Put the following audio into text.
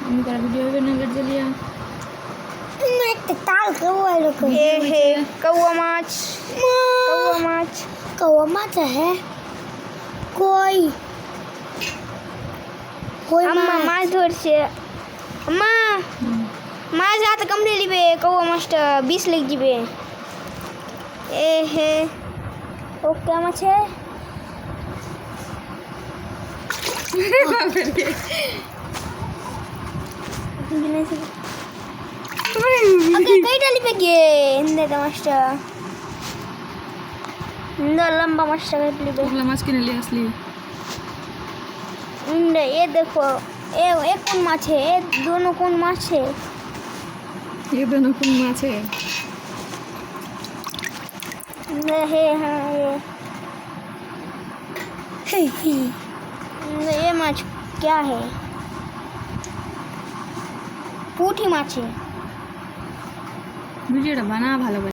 আমি করা ভিডিও হবে না বের জ্বালিয়া একটা তাল কৌয়া এরকম ये है कौवा माछ कौवा माछ कौवा माछ है कोई कोई अम्मा माछ ধরছে अम्मा মাছ হাতে কামড়ে নিবে কৌয়া মাছটা বিষ লেগে যাবে এ হে ও কেমন আছে अगर कई डाली पे गए इंदे मास्टर इंदे लंबा मास्टर कट ली ওগুলা মাছ কিনে নিয়ে আসলি इंदे ये देखो ये एक कौन माछ है ये दोनों कौन माछ है ये दोनों কোন মাছ है इंदे है हाँ ये माछ क्या है পুঁটি মাছ है ভিডিওটা বানা ভালো